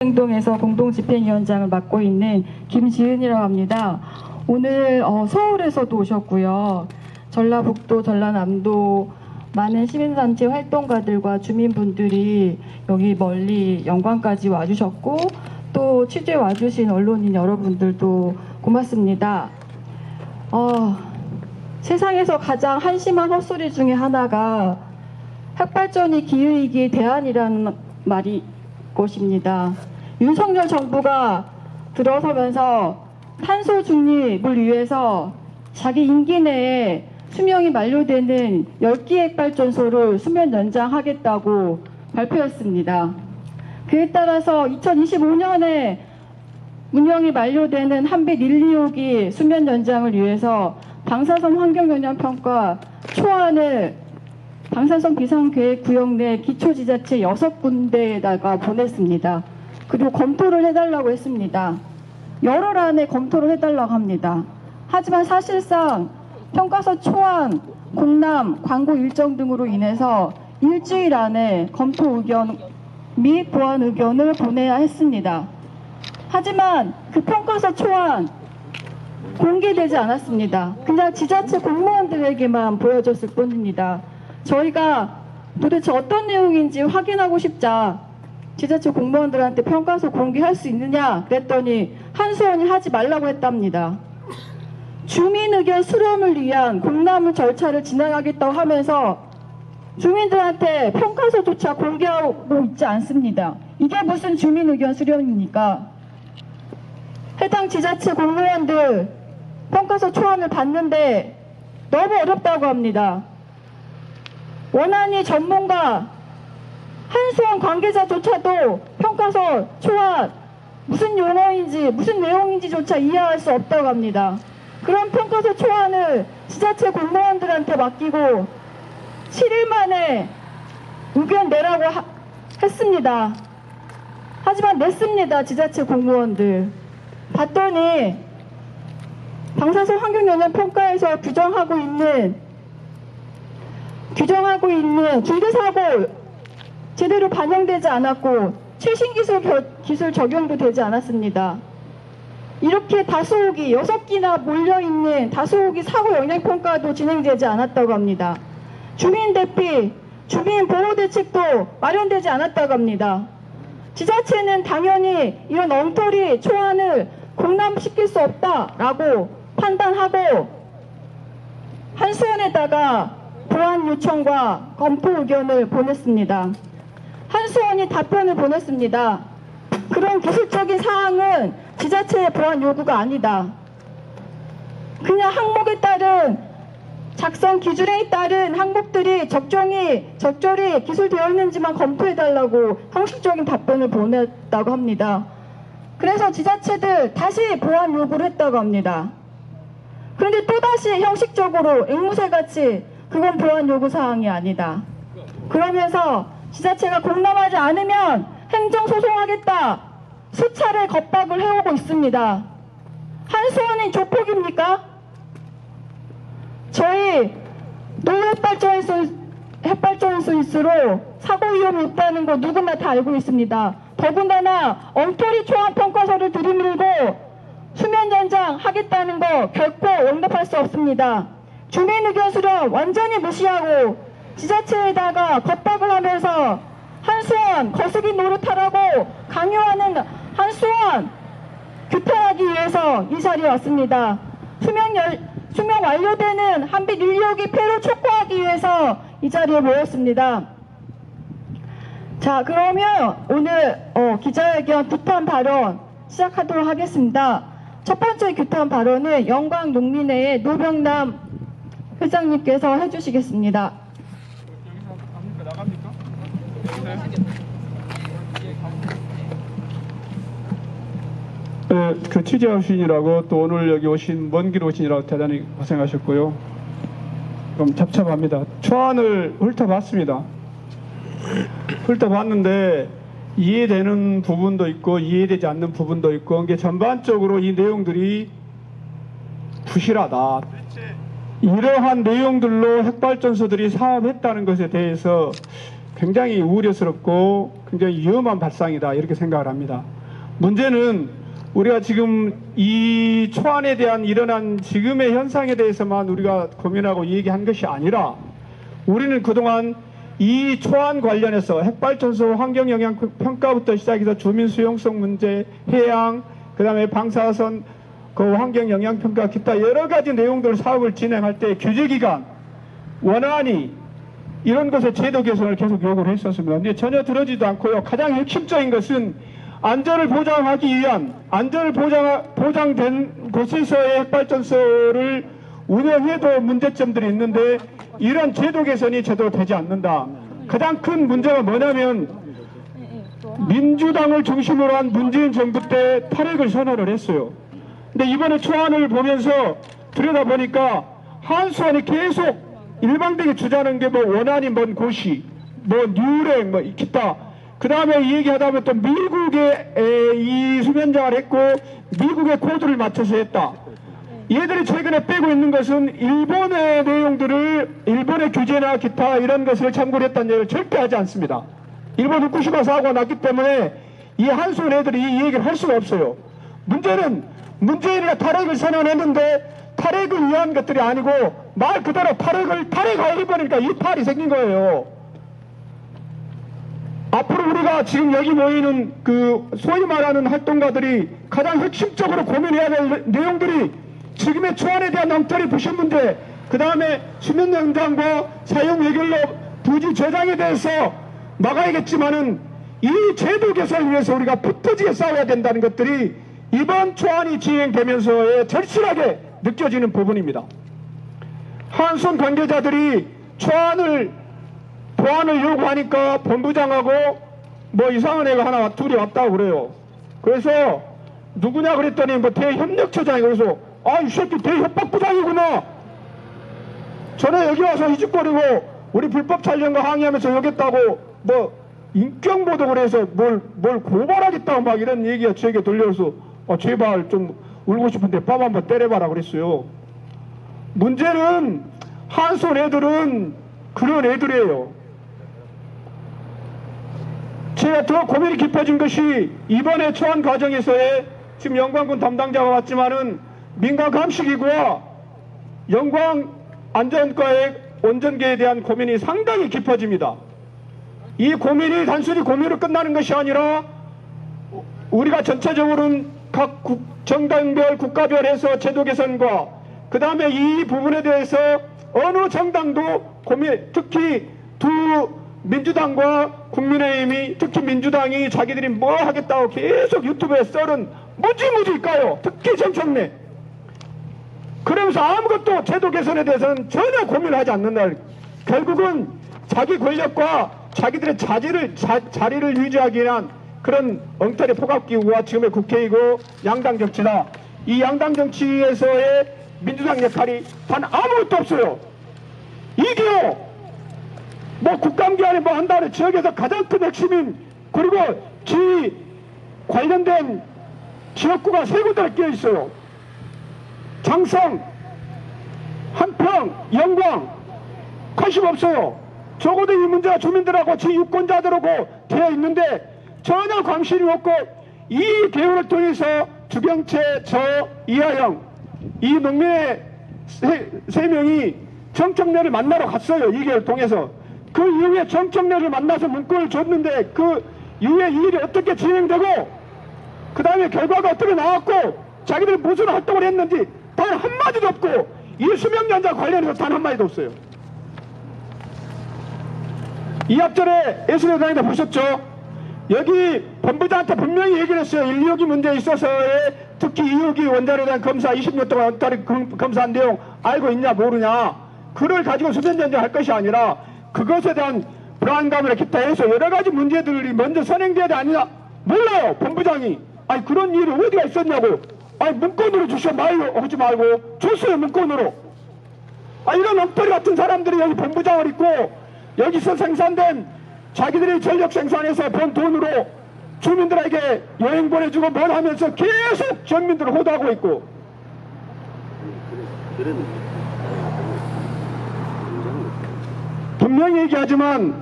행동에서 공동집행위원장을 맡고 있는 김지은이라고 합니다. 오늘 서울에서도 오셨고요. 전라북도, 전라남도 많은 시민단체 활동가들과 주민분들이 여기 멀리 영광까지 와주셨고 또 취재 와주신 언론인 여러분들도 고맙습니다. 세상에서 가장 한심한 헛소리 중에 하나가 핵발전이 기후위기의 대안이라는 말이 것입니다. 윤석열 정부가 들어서면서 탄소 중립을 위해서 자기 임기 내에 수명이 만료되는 10기 핵발전소를 수명 연장하겠다고 발표했습니다. 그에 따라서 2025년에 운영이 만료되는 한빛 1, 2호기 수명 연장을 위해서 방사선 환경영향평가 초안을 방사선 비상계획구역 내 기초지자체 6군데에다가 보냈습니다. 그리고 검토를 해달라고 했습니다. 열흘 안에 검토를 해달라고 합니다. 하지만 사실상 평가서 초안, 공람, 광고 일정 등으로 인해서 일주일 안에 검토 의견 및 보완 의견을 보내야 했습니다. 하지만 그 평가서 초안 공개되지 않았습니다. 그냥 지자체 공무원들에게만 보여줬을 뿐입니다. 저희가 도대체 어떤 내용인지 확인하고 싶자 지자체 공무원들한테 평가서 공개할 수 있느냐 그랬더니 한수원이 하지 말라고 했답니다. 주민 의견 수렴을 위한 공람 절차를 진행하겠다고 하면서 주민들한테 평가서조차 공개하고 있지 않습니다. 이게 무슨 주민 의견 수렴입니까? 해당 지자체 공무원들 평가서 초안을 봤는데 너무 어렵다고 합니다. 원안이 전문가 한수원 관계자조차도 평가서 초안 무슨 용어인지 무슨 내용인지조차 이해할 수 없다고 합니다. 그런 평가서 초안을 지자체 공무원들한테 맡기고 7일 만에 의견 내라고 했습니다. 하지만 냈습니다. 지자체 공무원들. 봤더니 방사선 환경영향평가에서 규정하고 있는 중대사고 제대로 반영되지 않았고 최신 기술 적용도 되지 않았습니다. 이렇게 다수호기 6기나 몰려있는 다수호기 사고 영향평가도 진행되지 않았다고 합니다. 주민 대피, 주민 보호 대책도 마련되지 않았다고 합니다. 지자체는 당연히 이런 엉터리 초안을 공람시킬 수 없다라고 판단하고 한수원에다가 보완 요청과 검토 의견을 보냈습니다. 한수원이 답변을 보냈습니다. 그런 기술적인 사항은 지자체의 보완 요구가 아니다. 그냥 항목에 따른 작성 기준에 따른 항목들이 적절히 기술되어 있는지만 검토해달라고 형식적인 답변을 보냈다고 합니다. 그래서 지자체들 다시 보완 요구를 했다고 합니다. 그런데 또다시 형식적으로 앵무새같이 그건 보완 요구 사항이 아니다. 그러면서 지자체가 공람하지 않으면 행정소송하겠다. 수차례 겁박을 해오고 있습니다. 한수원이 조폭입니까? 저희 노핵발전소일수록 사고 위험이 있다는 거 누구나 다 알고 있습니다. 더군다나 엉터리 초안 평가서를 들이밀고 수면 연장 하겠다는 거 결코 용납할 수 없습니다. 주민 의견 수렴 완전히 무시하고 지자체에다가 겁박을 하면서 한수원 거시기 노릇하라고 강요하는 한수원 규탄하기 위해서 이 자리에 왔습니다. 수명 완료되는 한빛 1, 2호기 폐로 촉구하기 위해서 이 자리에 모였습니다. 자, 그러면 오늘 기자회견 규탄 발언 시작하도록 하겠습니다. 첫 번째 규탄 발언은 영광농민회의 노병남 회장님께서 해주시겠습니다. 네, 그 취재하시느라고 또 오늘 여기 오신 먼 길 오시느라고 대단히 고생하셨고요. 좀 잡잡합니다. 초안을 훑어봤습니다. 훑어봤는데 이해되는 부분도 있고 이해되지 않는 부분도 있고 이게 전반적으로 이 내용들이 부실하다. 이러한 내용들로 핵발전소들이 사업했다는 것에 대해서 굉장히 우려스럽고 굉장히 위험한 발상이다 이렇게 생각을 합니다. 문제는 우리가 지금 이 초안에 대한 일어난 지금의 현상에 대해서만 우리가 고민하고 얘기한 것이 아니라 우리는 그동안 이 초안 관련해서 핵발전소 환경영향평가부터 시작해서 주민 수용성 문제, 해양, 그 다음에 방사선 그 환경영향평가 기타 여러 가지 내용들 사업을 진행할 때 규제기관, 원안이 이런 것의 제도 개선을 계속 요구를 했었습니다. 근데 전혀 들어지도 않고요. 가장 핵심적인 것은 안전을 보장하기 위한 안전을 보장된 곳에서의 핵발전소를 운영해도 문제점들이 있는데 이런 제도 개선이 제대로 되지 않는다. 가장 큰 문제가 뭐냐면 민주당을 중심으로 한 문재인 정부 때 탈핵을 선언을 했어요. 근데 이번에 초안을 보면서 들여다보니까 한수원이 계속 일방적인 주장하는 게 뭐 원안이 먼 고시, 뭐 뉴렉, 뭐 기타. 그 다음에 이 얘기하다 보면 또 미국의 이 수면장을 했고 미국의 코드를 맞춰서 했다. 얘들이 최근에 빼고 있는 것은 일본의 내용들을 일본의 규제나 기타 이런 것을 참고를 했다는 얘기를 절대 하지 않습니다. 일본 후쿠시마 사고가 났기 때문에 이 한수원 애들이 이 얘기를 할 수가 없어요. 문제는 문재인이가 탈핵을 선언했는데 탈핵을 위한 것들이 아니고 말 그대로 탈핵을 해버리니까 이 탈이 생긴 거예요. 앞으로 우리가 지금 여기 모이는 그 소위 말하는 활동가들이 가장 핵심적으로 고민해야 될 내용들이 지금의 초안에 대한 엉터리 부실 문제, 그 다음에 수면 연장과 사용 외결로 부지 저장에 대해서 막아야겠지만은 이 제도 개선을 위해서 우리가 붙어지게 싸워야 된다는 것들이 이번 초안이 진행되면서의 절실하게 느껴지는 부분입니다. 한수원 관계자들이 초안을 보완을 요구하니까 본부장하고 뭐 이상한 애가 하나 둘이 왔다고 그래요. 그래서 누구냐 그랬더니 뭐 대협력처장이 그래서 아 이 새끼 대협박부장이구나. 전에 여기 와서 희죽거리고 우리 불법 촬영과 항의하면서 여겼다고 뭐 인격보도 그래서 뭘 고발하겠다고 막 이런 얘기가 저에게 들려서 제발 좀 울고 싶은데 뺨 한번 때려봐라 그랬어요. 문제는 한수원 애들은 그런 애들이에요. 제가 더 고민이 깊어진 것이 이번에 초안 과정에서의 지금 영광군 담당자가 왔지만은 민간 감식기구와 영광 안전과의 온전계에 대한 고민이 상당히 깊어집니다. 이 고민이 단순히 고민으로 끝나는 것이 아니라 우리가 전체적으로는 각 정당별 국가별에서 제도 개선과 그 다음에 이 부분에 대해서 어느 정당도 고민, 특히 두 민주당과 국민의힘이 특히 민주당이 자기들이 뭐 하겠다고 계속 유튜브에 썰은 무지무지 까요. 특히 정청래. 그러면서 아무것도 제도 개선에 대해서는 전혀 고민을 하지 않는다. 결국은 자기 권력과 자기들의 자리를 유지하기 위한 그런 엉터리 포갑기구가 지금의 국회이고 양당 정치다. 이 양당 정치에서의 민주당 역할이 단 아무것도 없어요. 이게요. 뭐 국감기한에 뭐 한다는 지역에서 가장 큰 핵심인 그리고 지 관련된 지역구가 세 군데나 끼어 있어요. 장성, 한평, 영광 관심 없어요. 적어도 이 문제가 주민들하고 지 유권자들하고 되어 있는데 전혀 관심이 없고 이 대우를 통해서 주경채, 저, 이하영 이 농민의 세 명이 정청래를 만나러 갔어요. 이 개를 통해서. 그 이후에 정청래를 만나서 문건을 줬는데 그 이후에 이 일이 어떻게 진행되고 그 다음에 결과가 어떻게 나왔고 자기들이 무슨 활동을 했는지 단 한마디도 없고 이 수명연장 관련해서 단 한마디도 없어요. 이 앞전에 예술회장에다 보셨죠? 여기 본부장한테 분명히 얘기를 했어요. 1, 2호기 문제에 있어서의 특히 2호기 원자로에 대한 검사 20년 동안 엉터리 검사한 내용 알고 있냐 모르냐 그걸 가지고 수면연장 할 것이 아니라 그것에 대한 불안감을 기타 해서 여러 가지 문제들이 먼저 선행돼야 돼 아니냐 몰라요. 본부장이 아니 그런 일이 어디가 있었냐고 아니 문건으로 주셔 하지 말고 줬어요. 문건으로. 아 이런 엉터리 같은 사람들이 여기 본부장을 있고 여기서 생산된 자기들이 전력 생산해서 번 돈으로 주민들에게 여행 보내주고 뭘 하면서 계속 전민들을 호도하고 있고 분명히 얘기하지만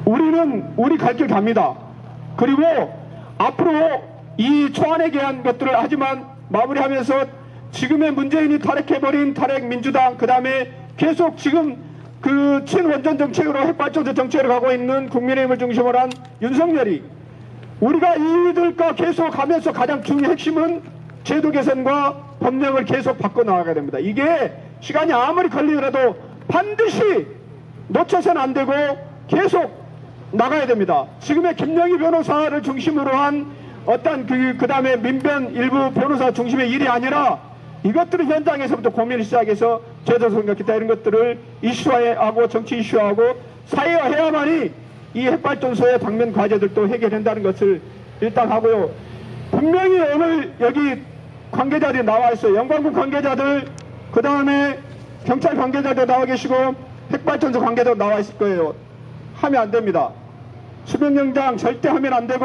우리는 우리 갈 길 갑니다. 그리고 앞으로 이 초안에 대한 것들을 하지만 마무리하면서 지금의 문재인이 탈핵해버린 탈핵민주당, 그 다음에 계속 지금 그 친원전 정책으로 핵발전소 정책으로 가고 있는 국민의힘을 중심으로 한 윤석열이 우리가 이들과 계속 하면서 가장 중요한 핵심은 제도 개선과 법령을 계속 바꿔나가야 됩니다. 이게 시간이 아무리 걸리더라도 반드시 놓쳐서는 안 되고 계속 나가야 됩니다. 지금의 김영희 변호사를 중심으로 한 어떤 그 다음에 민변 일부 변호사 중심의 일이 아니라 이것들을 현장에서부터 고민을 시작해서 제도성과 기타 이런 것들을 이슈화하고 정치 이슈화하고 사회화해야만이 이 핵발전소의 당면 과제들도 해결한다는 것을 일단 하고요. 분명히 오늘 여기 관계자들이 나와 있어요. 영광군 관계자들, 그 다음에 경찰 관계자도 나와 계시고 핵발전소 관계자도 나와 있을 거예요. 하면 안 됩니다. 수명연장 절대 하면 안 되고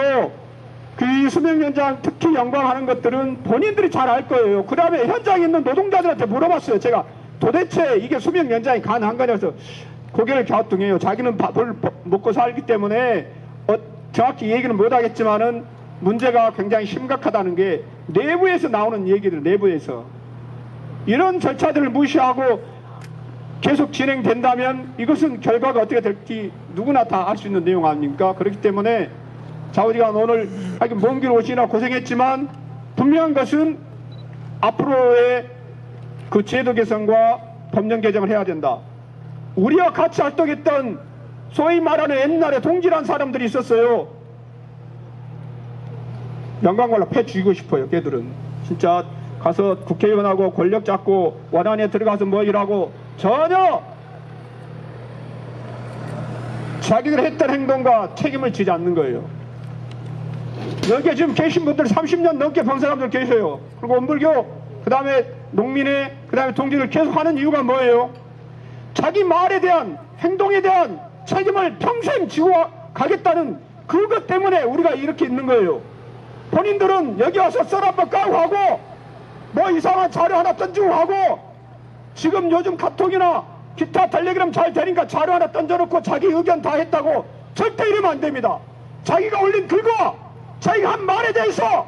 그 수명연장 특히 연관하는 것들은 본인들이 잘 알 거예요. 그 다음에 현장에 있는 노동자들한테 물어봤어요. 제가 도대체 이게 수명연장이 가능한 거냐 해서 고개를 갸우뚱해요. 자기는 밥을 먹고 살기 때문에 정확히 얘기는 못하겠지만은 문제가 굉장히 심각하다는 게 내부에서 나오는 얘기들, 내부에서 이런 절차들을 무시하고 계속 진행된다면 이것은 결과가 어떻게 될지 누구나 다 알 수 있는 내용 아닙니까? 그렇기 때문에 좌우지간 오늘 하여튼 먼 길 오시나 고생했지만 분명한 것은 앞으로의 그 제도 개선과 법령 개정을 해야 된다. 우리와 같이 활동했던 소위 말하는 옛날에 동질한 사람들이 있었어요. 영광걸로 패 죽이고 싶어요. 걔들은 진짜 가서 국회의원하고 권력 잡고 원안에 들어가서 뭐 일하고 전혀 자기들 했던 행동과 책임을 지지 않는 거예요. 여기에 지금 계신 분들 30년 넘게 본 사람들 계셔요. 그리고 원불교, 그 다음에 농민회, 그 다음에 동지를 계속 하는 이유가 뭐예요? 자기 말에 대한, 행동에 대한 책임을 평생 지고 가겠다는 그것 때문에 우리가 이렇게 있는 거예요. 본인들은 여기 와서 썰 한번 까고 하고 뭐 이상한 자료 하나 던지고 하고 지금 요즘 카톡이나 기타 달래기름 잘 되니까 자료 하나 던져놓고 자기 의견 다 했다고 절대 이러면 안 됩니다. 자기가 올린 글과 자기가 한 말에 대해서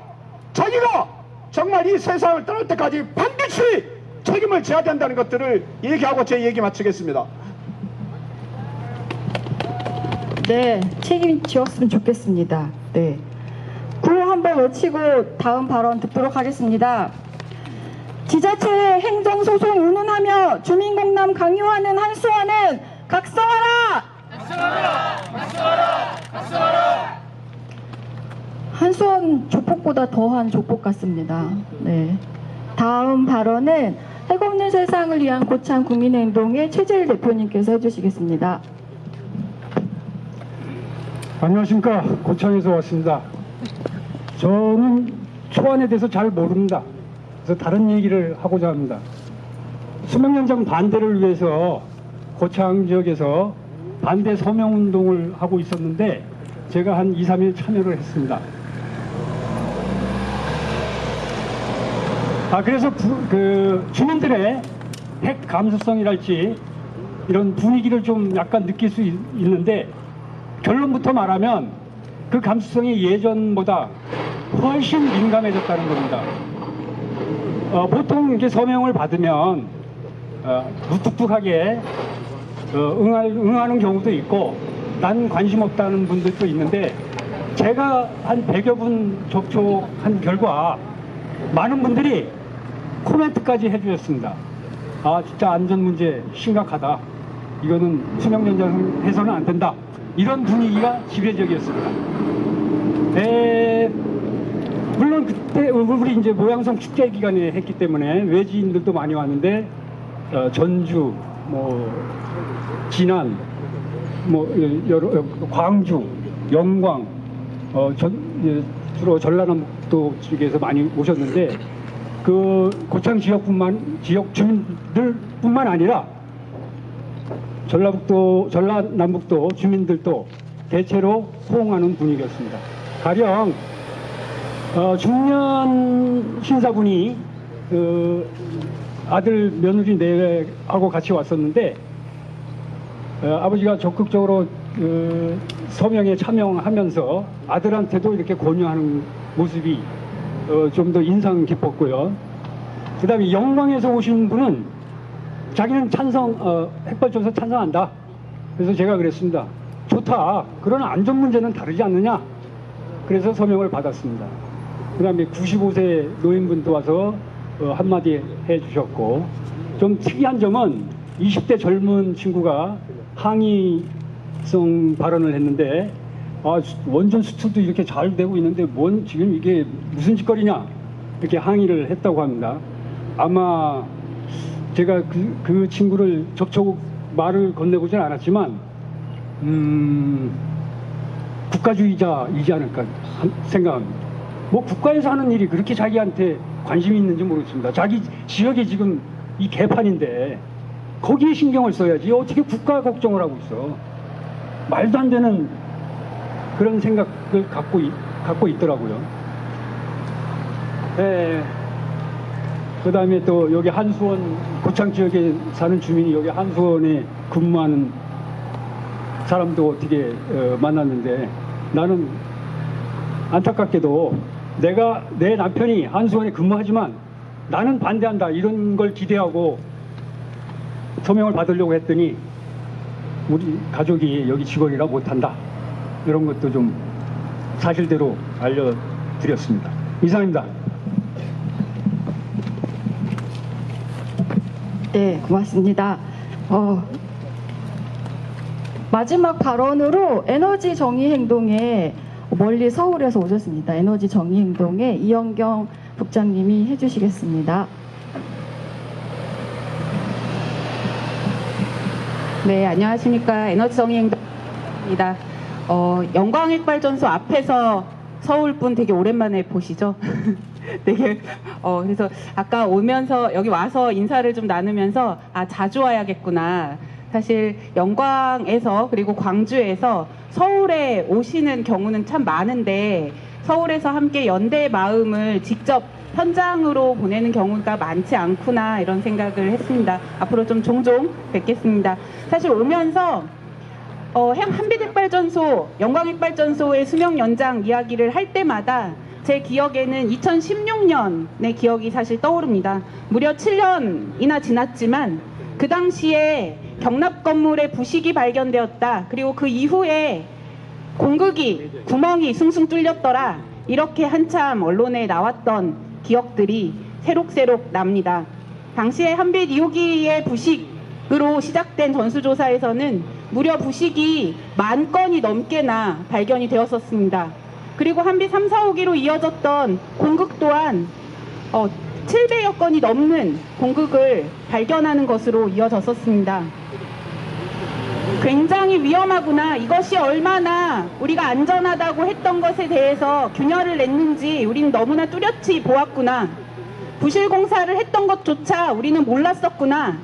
자기가 정말 이 세상을 떠날 때까지 반드시 책임을 져야 된다는 것들을 얘기하고 제 얘기 마치겠습니다. 네, 책임지었으면 좋겠습니다. 네. 구호 한번 외치고 다음 발언 듣도록 하겠습니다. 지자체의 행정소송 운운하며 주민공남 강요하는 한수원은 각성하라! 각성하라! 각성하라! 각성하라! 한수원 조폭보다 더한 조폭 같습니다. 네. 다음 발언은 핵 없는 세상을 위한 고창 국민행동의 최재일 대표님께서 해주시겠습니다. 안녕하십니까. 고창에서 왔습니다. 저는 초안에 대해서 잘 모릅니다. 그래서 다른 얘기를 하고자 합니다. 수명연장 반대를 위해서 고창 지역에서 반대 서명운동을 하고 있었는데 제가 한 2, 3일 참여를 했습니다. 그래서 주민들의 핵 감수성이랄지 이런 분위기를 좀 약간 느낄 수 있는데 결론부터 말하면 그 감수성이 예전보다 훨씬 민감해졌다는 겁니다. 보통 이렇게 서명을 받으면 무뚝뚝하게 응하는 경우도 있고 난 관심 없다는 분들도 있는데 제가 한 100여 분 접촉한 결과 많은 분들이 코멘트까지 해주셨습니다. 진짜 안전 문제 심각하다. 이거는 수명연장 해서는 안 된다. 이런 분위기가 지배적이었습니다. 물론 그때 우리 이제 모양성 축제 기간에 했기 때문에 외지인들도 많이 왔는데 전주, 진안, 광주, 영광, 주로 전라남도 쪽에서 많이 오셨는데 그 고창 지역 주민들뿐만 아니라 전라남북도 주민들도 대체로 호응하는 분위기였습니다. 가령 중년 신사분이 아들 며느리 내하고 같이 왔었는데 아버지가 적극적으로 서명에 참여하면서 아들한테도 이렇게 권유하는 모습이 좀 더 인상 깊었고요. 그 다음에 영광에서 오신 분은 자기는 핵발전소 찬성한다. 그래서 제가 그랬습니다. 좋다. 그러나 안전 문제는 다르지 않느냐. 그래서 서명을 받았습니다. 그 다음에 95세 노인분도 와서 한마디 해주셨고, 좀 특이한 점은 20대 젊은 친구가 항의성 발언을 했는데, 원전 수출도 이렇게 잘 되고 있는데 지금 이게 무슨 짓거리냐 이렇게 항의를 했다고 합니다. 아마 제가 그 친구를 적극 말을 건네보진 않았지만 국가주의자이지 않을까 생각합니다. 뭐 국가에서 하는 일이 그렇게 자기한테 관심이 있는지 모르겠습니다. 자기 지역이 지금 이 개판인데 거기에 신경을 써야지 어떻게 국가 걱정을 하고 있어. 말도 안 되는 그런 생각을 갖고 있더라고요. 그 다음에 또 여기 한수원 고창 지역에 사는 주민이 여기 한수원에 근무하는 사람도 어떻게 만났는데, 나는 안타깝게도 내 남편이 한수원에 근무하지만 나는 반대한다 이런 걸 기대하고 서명을 받으려고 했더니 우리 가족이 여기 직원이라 못한다 이런 것도 좀 사실대로 알려드렸습니다. 이상입니다. 네, 고맙습니다. 마지막 발언으로 에너지 정의 행동에 멀리 서울에서 오셨습니다. 에너지 정의 행동에 이영경 국장님이 해주시겠습니다. 네, 안녕하십니까. 에너지 정의 행동입니다. 영광핵발전소 앞에서 서울분 되게 오랜만에 보시죠? 되게 그래서 아까 오면서 여기 와서 인사를 좀 나누면서 자주 와야겠구나. 사실 영광에서 그리고 광주에서 서울에 오시는 경우는 참 많은데 서울에서 함께 연대의 마음을 직접 현장으로 보내는 경우가 많지 않구나 이런 생각을 했습니다. 앞으로 좀 종종 뵙겠습니다. 사실 오면서 한빛핵발전소, 영광핵발전소의 수명 연장 이야기를 할 때마다 제 기억에는 2016년의 기억이 사실 떠오릅니다. 무려 7년이나 지났지만 그 당시에 경납 건물에 부식이 발견되었다. 그리고 그 이후에 공극이 구멍이 숭숭 뚫렸더라. 이렇게 한참 언론에 나왔던 기억들이 새록새록 납니다. 당시에 한빛 2호기의 부식으로 시작된 전수조사에서는 무려 부식이 10,000건이 넘게나 발견이 되었었습니다. 그리고 한빛 3, 4호기로 이어졌던 공극 또한 700여 건이 넘는 공극을 발견하는 것으로 이어졌었습니다. 굉장히 위험하구나. 이것이 얼마나 우리가 안전하다고 했던 것에 대해서 균열을 냈는지 우리는 너무나 뚜렷이 보았구나. 부실 공사를 했던 것조차 우리는 몰랐었구나.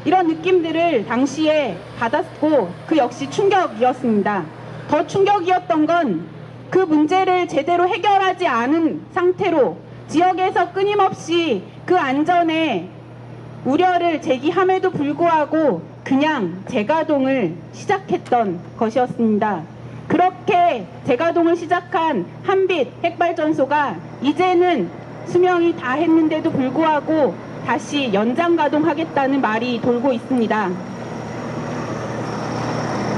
이런 느낌들을 당시에 받았고 그 역시 충격이었습니다. 더 충격이었던 건 그 문제를 제대로 해결하지 않은 상태로 지역에서 끊임없이 그 안전에 우려를 제기함에도 불구하고 그냥 재가동을 시작했던 것이었습니다. 그렇게 재가동을 시작한 한빛 핵발전소가 이제는 수명이 다 했는데도 불구하고 다시 연장 가동하겠다는 말이 돌고 있습니다.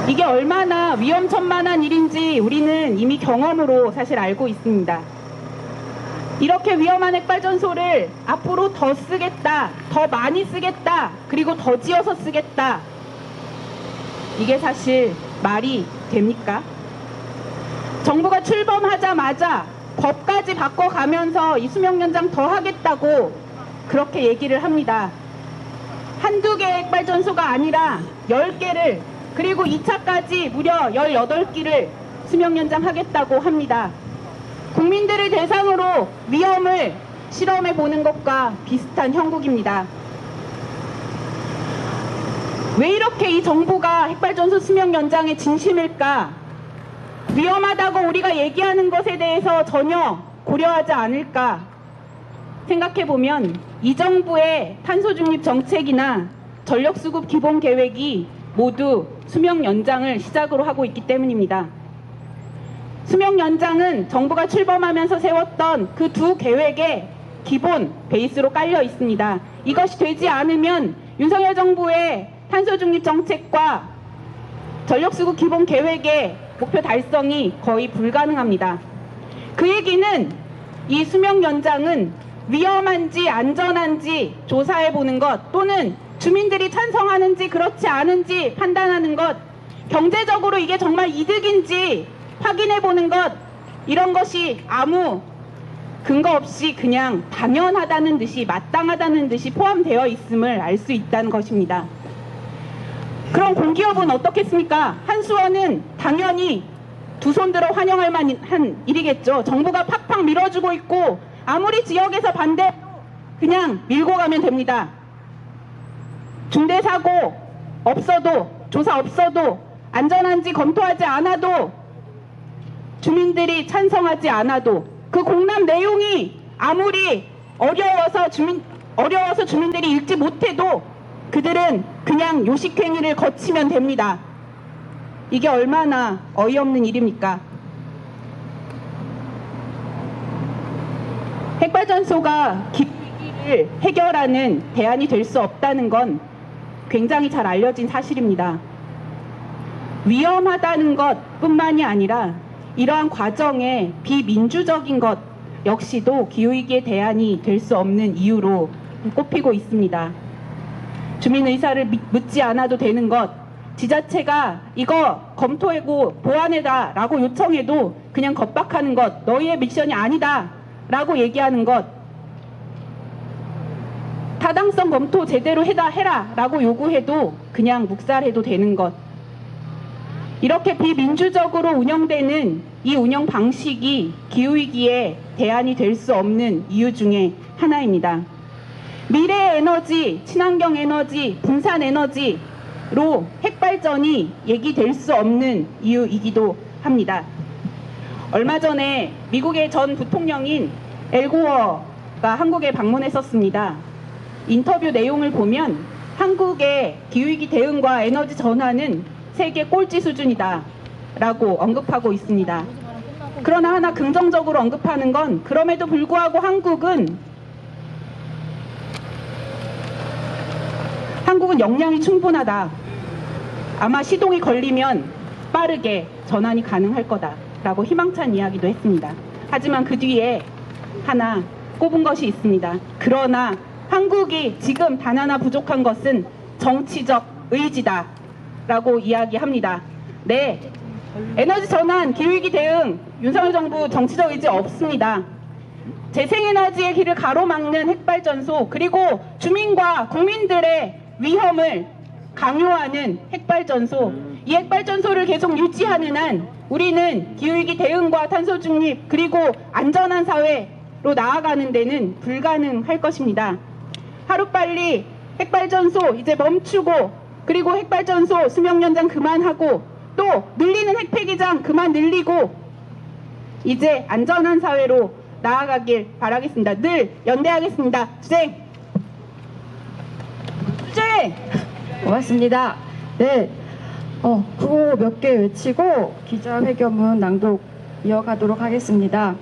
이게 얼마나 위험천만한 일인지 우리는 이미 경험으로 사실 알고 있습니다. 이렇게 위험한 핵발전소를 앞으로 더 쓰겠다, 더 많이 쓰겠다, 그리고 더 지어서 쓰겠다. 이게 사실 말이 됩니까? 정부가 출범하자마자 법까지 바꿔가면서 이 수명 연장 더 하겠다고 그렇게 얘기를 합니다. 한두 개의 핵발전소가 아니라 10개를 그리고 2차까지 무려 18기를 수명 연장하겠다고 합니다. 국민들을 대상으로 위험을 실험해 보는 것과 비슷한 형국입니다. 왜 이렇게 이 정부가 핵발전소 수명 연장에 진심일까? 위험하다고 우리가 얘기하는 것에 대해서 전혀 고려하지 않을까? 생각해보면 이 정부의 탄소중립 정책이나 전력수급 기본 계획이 모두 수명 연장을 시작으로 하고 있기 때문입니다. 수명 연장은 정부가 출범하면서 세웠던 그 두 계획의 기본 베이스로 깔려 있습니다. 이것이 되지 않으면 윤석열 정부의 탄소 중립 정책과 전력수급 기본 계획의 목표 달성이 거의 불가능합니다. 그 얘기는 이 수명 연장은 위험한지 안전한지 조사해 보는 것, 또는 주민들이 찬성하는지 그렇지 않은지 판단하는 것, 경제적으로 이게 정말 이득인지 확인해 보는 것, 이런 것이 아무 근거 없이 그냥 당연하다는 듯이, 마땅하다는 듯이 포함되어 있음을 알 수 있다는 것입니다. 그럼 공기업은 어떻겠습니까? 한수원은 당연히 두 손 들어 환영할 만한 일이겠죠. 정부가 팍팍 밀어주고 있고 아무리 지역에서 반대해도 그냥 밀고 가면 됩니다. 중대사고 없어도, 조사 없어도, 안전한지 검토하지 않아도, 주민들이 찬성하지 않아도, 그 공람 내용이 아무리 어려워서 주민들이 읽지 못해도 그들은 그냥 요식행위를 거치면 됩니다. 이게 얼마나 어이없는 일입니까? 핵발전소가 기후위기를 해결하는 대안이 될 수 없다는 건 굉장히 잘 알려진 사실입니다. 위험하다는 것뿐만이 아니라 이러한 과정에 비민주적인 것 역시도 기후위기의 대안이 될 수 없는 이유로 꼽히고 있습니다. 주민 의사를 묻지 않아도 되는 것, 지자체가 이거 검토하고 보완해라 라고 요청해도 그냥 겁박하는 것, 너희의 미션이 아니다 라고 얘기하는 것, 타당성 검토 제대로 해라 라고 요구해도 그냥 묵살해도 되는 것, 이렇게 비민주적으로 운영되는 이 운영 방식이 기후위기에 대안이 될 수 없는 이유 중에 하나입니다. 미래의 에너지, 친환경 에너지, 분산 에너지로 핵발전이 얘기될 수 없는 이유이기도 합니다. 얼마 전에 미국의 전 부통령인 엘고어가 한국에 방문했었습니다. 인터뷰 내용을 보면 한국의 기후위기 대응과 에너지 전환은 세계 꼴찌 수준이다 라고 언급하고 있습니다. 그러나 하나 긍정적으로 언급하는 건, 그럼에도 불구하고 한국은 역량이 충분하다. 아마 시동이 걸리면 빠르게 전환이 가능할 거다 라고 희망찬 이야기도 했습니다. 하지만 그 뒤에 하나 꼽은 것이 있습니다. 그러나 한국이 지금 단 하나 부족한 것은 정치적 의지다 라고 이야기합니다. 네, 에너지 전환, 기후위기 대응, 윤석열 정부 정치적 의지 없습니다. 재생에너지의 길을 가로막는 핵발전소, 그리고 주민과 국민들의 위험을 강요하는 핵발전소, 이 핵발전소를 계속 유지하는 한 우리는 기후위기 대응과 탄소 중립, 그리고 안전한 사회로 나아가는 데는 불가능할 것입니다. 하루빨리 핵발전소 이제 멈추고, 그리고 핵발전소 수명 연장 그만하고, 또 늘리는 핵폐기장 그만 늘리고, 이제 안전한 사회로 나아가길 바라겠습니다. 늘 연대하겠습니다. 주제! 고맙습니다. 네, 구호 몇 개 외치고 기자회견문 낭독 이어가도록 하겠습니다.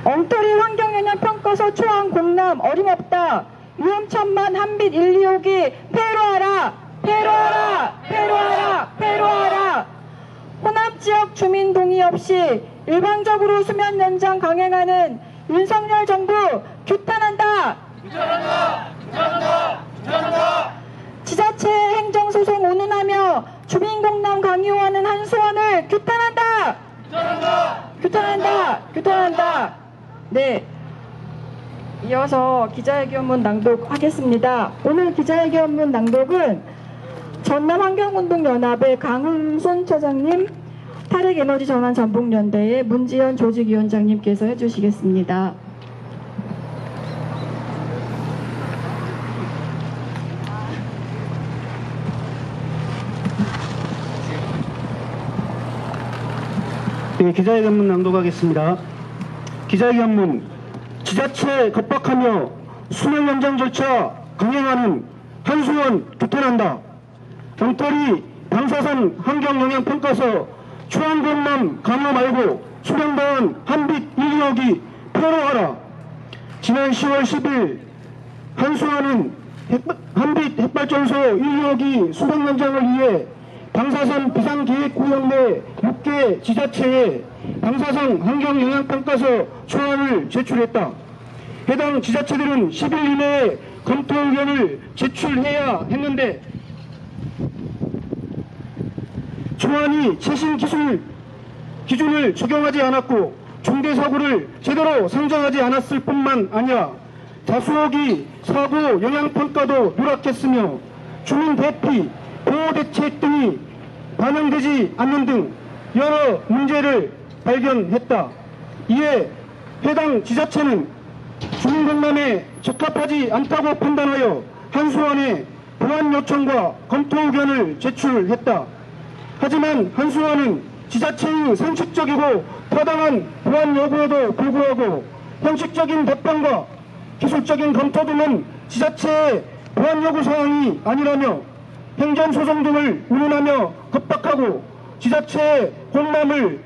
엉터리 환경영향 평가서 초안 공람 어림없다. 위험천만 한빛 1, 2, 5기 폐로하라! 폐로하라! 폐로하라! 폐로하라! 호남지역 주민 동의 없이 일방적으로 수면 연장 강행하는 윤석열 정부 규탄한다! 규탄한다! 규탄한다! 규탄한다! 지자체 행정소송 운운하며 주민공람 강요하는 한수원을 규탄한다! 규탄한다! 규탄한다! 규탄한다! 네, 이어서 기자회견문 낭독하겠습니다. 오늘 기자회견문 낭독은 전남환경운동연합의 강훈손 처장님, 탈핵에너지전환전복연대의 문지연 조직위원장님께서 해주시겠습니다. 네, 기자회견문 낭독하겠습니다. 기자회견문. 지자체 겁박하며 수명 연장 절차 강행하는 한수원 규탄한다. 엉터리 방사선 환경영향평가서 초안공남 강화 말고 수령당한 한빛 1억이 폐로하라. 지난 10월 10일 한수원은 한빛 핵발전소 1호기 수령 연장을 위해 방사선 비상계획구역 내 6개 지자체에 방사선 환경영향평가서 초안을 제출했다. 해당 지자체들은 10일 이내에 검토 의견을 제출해야 했는데 초안이 최신 기준을 적용하지 않았고 중대사고를 제대로 상정하지 않았을 뿐만 아니라 다수호기 사고 영향평가도 누락했으며 주민 대피, 보호대책 등이 반영되지 않는 등 여러 문제를 발견했다. 이에 해당 지자체는 주민공감에 적합하지 않다고 판단하여 한수원에 보완 요청과 검토 의견을 제출했다. 하지만 한수원은 지자체의 상식적이고 타당한 보완 요구에도 불구하고 형식적인 답변과 기술적인 검토 등은 지자체의 보완 요구 사항이 아니라며 행정소송 등을 운운하며 겁박하고 지자체의 공감을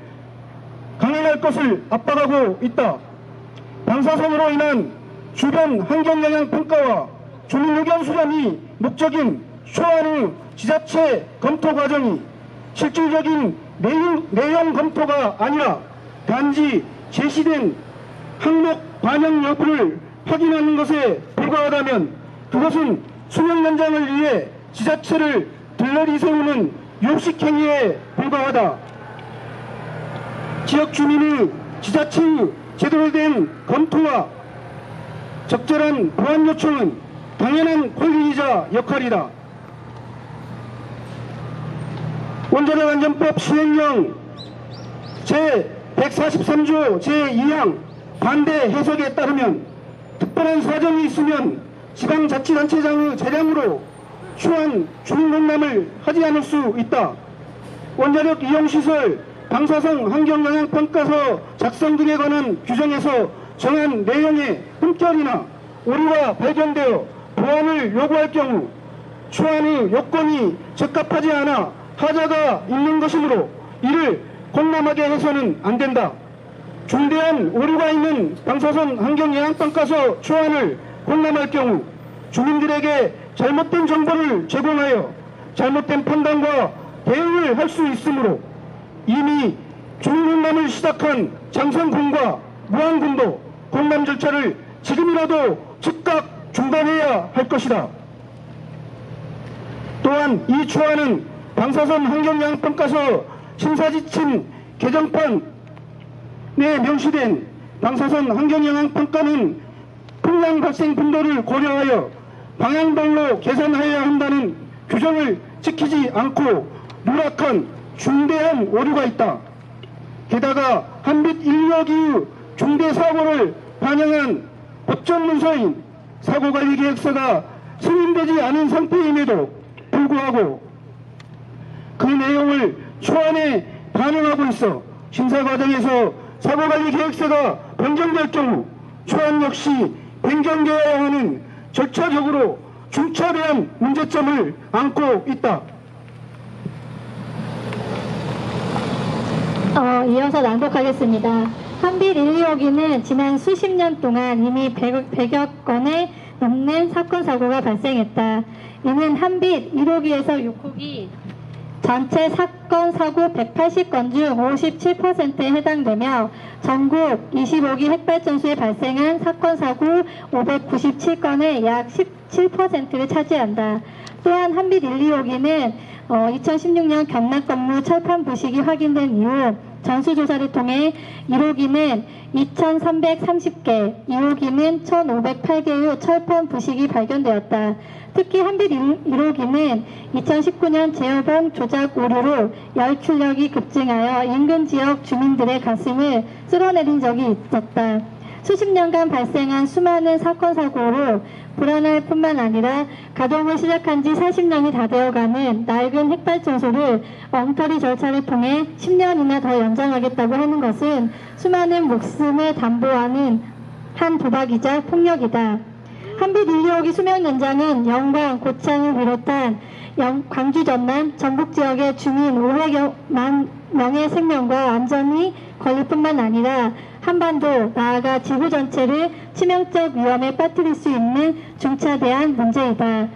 강행할 것을 압박하고 있다. 방사선으로 인한 주변 환경영향평가와 주민의견 수렴이 목적인 초안의 지자체 검토 과정이 실질적인 내용 검토가 아니라 단지 제시된 항목 반영 여부를 확인하는 것에 불과하다면 그것은 수명 연장을 위해 지자체를 들러리 세우는 요식행위에 불과하다. 지역 주민의 지자체의 제대로 된 검토와 적절한 보완 요청은 당연한 권리이자 역할이다. 원자력안전법 시행령 제143조 제2항 반대 해석에 따르면 특별한 사정이 있으면 지방자치단체장의 재량으로 초안 주민공감을 하지 않을 수 있다. 원자력 이용시설 방사선 환경영향평가서 작성 등에 관한 규정에서 정한 내용에 흠결이나 오류가 발견되어 보완을 요구할 경우 초안의 요건이 적합하지 않아 하자가 있는 것이므로 이를 공람하게 해서는 안 된다. 중대한 오류가 있는 방사선 환경영향평가서 초안을 공람할 경우 주민들에게 잘못된 정보를 제공하여 잘못된 판단과 대응을 할 수 있으므로 이미 주민공감을 시작한 장성군과 무안군도 공감 절차를 지금이라도 즉각 중단해야 할 것이다. 또한 이 초안은 방사선 환경영향평가서 심사지침 개정판에 명시된 방사선 환경영향평가는 풍량 발생 빈도를 고려하여 방향별로 계산해야 한다는 규정을 지키지 않고 누락한 중대한 오류가 있다. 게다가 한빛 1호기의 중대사고를 반영한 법정 문서인 사고관리계획서가 승인되지 않은 상태임에도 불구하고 그 내용을 초안에 반영하고 있어 심사 과정에서 사고관리계획서가 변경될 경우 초안 역시 변경되어야 하는 절차적으로 중차대한 문제점을 안고 있다. 이어서 낭독하겠습니다. 한빛 1, 2호기는 지난 수십 년 동안 이미 100여 건에 넘는 사건 사고가 발생했다. 이는 한빛 1호기에서 6호기 전체 사건 사고 180건 중 57%에 해당되며 전국 25기 핵발전소에 발생한 사건 사고 597건의 약 17%를 차지한다. 또한 한빛 1, 2호기는 2016년 견납 건물 철판 부식이 확인된 이후 전수조사를 통해 1호기는 2,330개, 2호기는 1,508개의 철판 부식이 발견되었다. 특히 한빛 1호기는 2019년 제어봉 조작 오류로 열 출력이 급증하여 인근 지역 주민들의 가슴을 쓸어내린 적이 있었다. 수십 년간 발생한 수많은 사건 사고로 불안할 뿐만 아니라 가동을 시작한 지 40년이 다 되어가는 낡은 핵발전소를 엉터리 절차를 통해 10년이나 더 연장하겠다고 하는 것은 수많은 목숨을 담보하는 한 도박이자 폭력이다. 한빛 1, 2호기 수명 연장은 영광, 고창을 비롯한 광주 전남, 전북 지역의 주민 500만 명의 생명과 안전이 걸릴 뿐만 아니라 한반도, 나아가 지구 전체를 치명적 위험에 빠뜨릴 수 있는 중차대한 문제이다.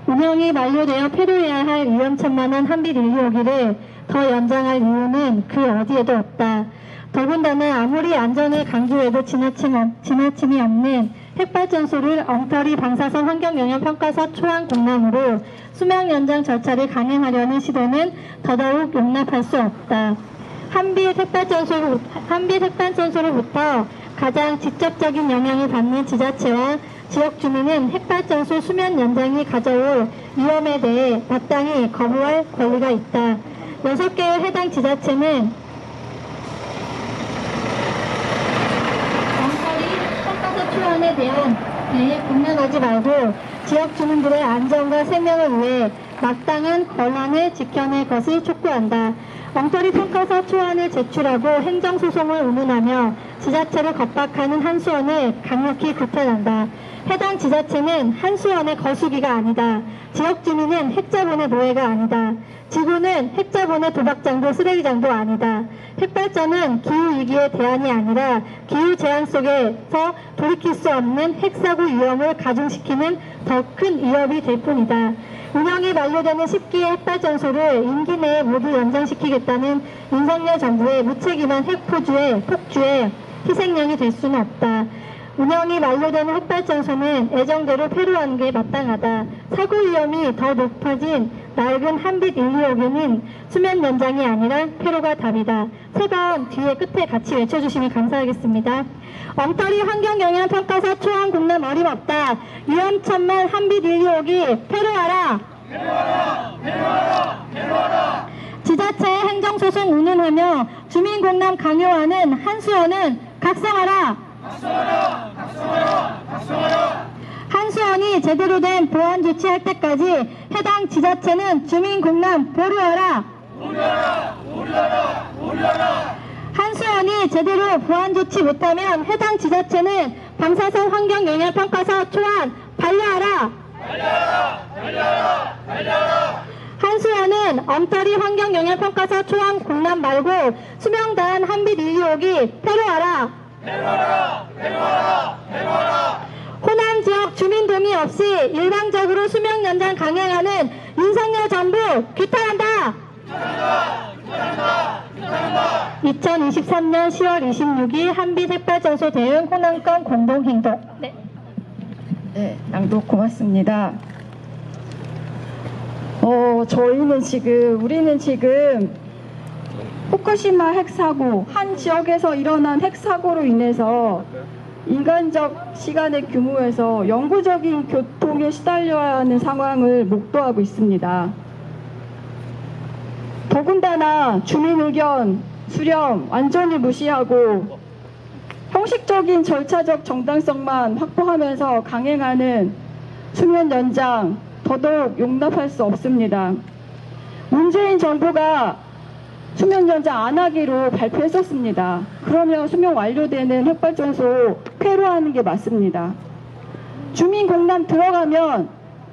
운영이 만료되어 폐로해야 할 위험천만한 한빛 1, 2호기를 더 연장할 이유는 그 어디에도 없다. 더군다나 아무리 안전을 강조해도 지나침이 없는 핵발전소를 엉터리 방사선 환경영향평가서 초안 공람으로 수명 연장 절차를 강행하려는 시도는 더더욱 용납할 수 없다. 한빛 핵발전소로부터 가장 직접적인 영향을 받는 지자체와 지역 주민은 핵발전소 수명 연장이 가져올 위험에 대해 마땅히 거부할 권리가 있다. 6개의 해당 지자체는 평가서 초안에 대해 공면하지 말고 지역 주민들의 안전과 생명을 위해 마땅한 권한을 지켜낼 것을 촉구한다. 엉터리 평가서 초안을 제출하고 행정소송을 의문하며 지자체를 겁박하는 한수원을 강력히 규탄한다. 해당 지자체는 한수원의 거수기가 아니다. 지역 주민은 핵자본의 노예가 아니다. 지구는 핵자본의 도박장도 쓰레기장도 아니다. 핵발전은 기후위기의 대안이 아니라 기후재앙 속에서 돌이킬 수 없는 핵사고 위험을 가중시키는 더 큰 위협이 될 뿐이다. 운영이 만료되는 10기의 핵발전소를 임기 내에 모두 연장시키겠다는 윤석열 정부의 무책임한 폭주에 희생양이 될 수는 없다. 운영이 만료되는 핵발전소는 애정대로 폐로하는 게 마땅하다. 사고 위험이 더 높아진 낡은 한빛 1, 2호기는 수면 연장이 아니라 폐로가 답이다. 3번 뒤에 끝에 같이 외쳐주시면 감사하겠습니다. 엉터리 환경영향평가서 초안 공람 어림없다. 위험천만 한빛 1, 2호기 폐로하라. 지자체의 행정소송 운운하며 주민공람 강요하는 한수원은 각성하라. 한수원이 제대로 된 보완 조치할 때까지 해당 지자체는 주민공람 보류하라. 한수원이 제대로 보완 조치 못하면 해당 지자체는 방사선 환경영향평가서 초안 반려하라. 한수원은 엉터리 환경영향평가서 초안 공람 말고 수명다한 한빛 1, 2호기 폐로하라. 호남 지역 주민 동의 없이 일방적으로 수명 연장 강행하는 윤석열 정부 규탄한다. 2023년 10월 26일 한빛 핵발전소 대응 호남권 공동행동. 네, 낭독 고맙습니다. 우리는 지금 후쿠시마 핵사고, 한 지역에서 일어난 핵사고로 인해서 인간적 시간의 규모에서 영구적인 교통에 시달려야 하는 상황을 목도하고 있습니다. 더군다나 주민 의견 수렴 완전히 무시하고 형식적인 절차적 정당성만 확보하면서 강행하는 수면 연장 더더욱 용납할 수 없습니다. 문재인 정부가 수명 연장 안 하기로 발표했었습니다. 그러면 수명 완료되는 핵발전소 폐로하는 게 맞습니다. 주민 공람 들어가면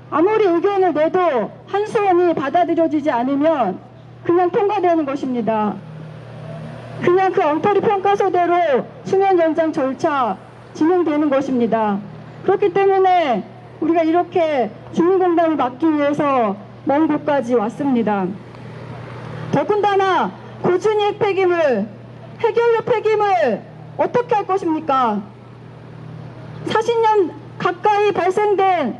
아무리 의견을 내도 한수원이 받아들여지지 않으면 그냥 통과되는 것입니다. 그냥 그 엉터리 평가서대로 수명 연장 절차 진행되는 것입니다. 그렇기 때문에 우리가 이렇게 주민 공감을 막기 위해서 먼 곳까지 왔습니다. 더군다나 꾸준히 핵폐기물, 핵연료 폐기물 어떻게 할 것입니까? 40년 가까이 발생된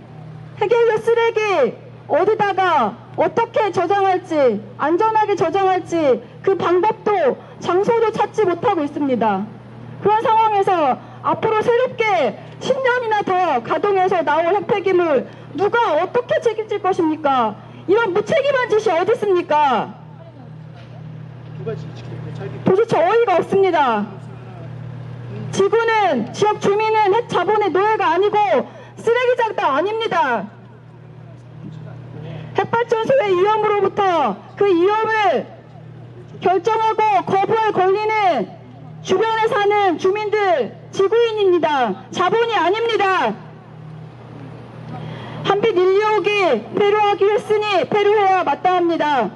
핵연료 쓰레기 어디다가 어떻게 저장할지, 안전하게 저장할지 그 방법도 장소도 찾지 못하고 있습니다. 그런 상황에서 앞으로 새롭게 10년이나 더 가동해서 나올 핵폐기물 누가 어떻게 책임질 것입니까? 이런 무책임한 짓이 어디 있습니까? 도대체 어이가 없습니다. 지구는, 지역 주민은 핵 자본의 노예가 아니고 쓰레기장도 아닙니다. 핵발전소의 위험으로부터 그 위험을 결정하고 거부할 권리는 주변에 사는 주민들, 지구인입니다. 자본이 아닙니다. 한빛 126이 폐로하기로 했으니 폐로해야 마땅합니다.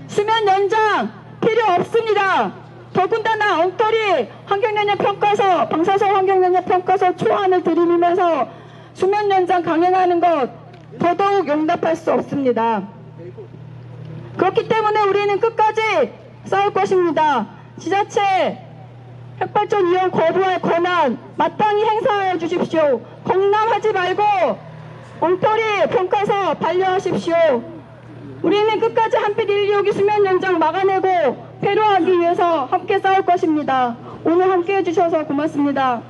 수면 연장 필요 없습니다. 더군다나 엉터리 환경영향 평가서, 방사선 환경영향 평가서 초안을 들이밀면서 수면 연장 강행하는 것 더더욱 용납할 수 없습니다. 그렇기 때문에 우리는 끝까지 싸울 것입니다. 지자체 핵발전 이용 거부할 권한 마땅히 행사해 주십시오. 공람하지 말고 엉터리 평가서 반려하십시오. 우리는 끝까지 한빛 126이 수면 연장 막아내고 폐로하기 위해서 함께 싸울 것입니다. 오늘 함께 해주셔서 고맙습니다.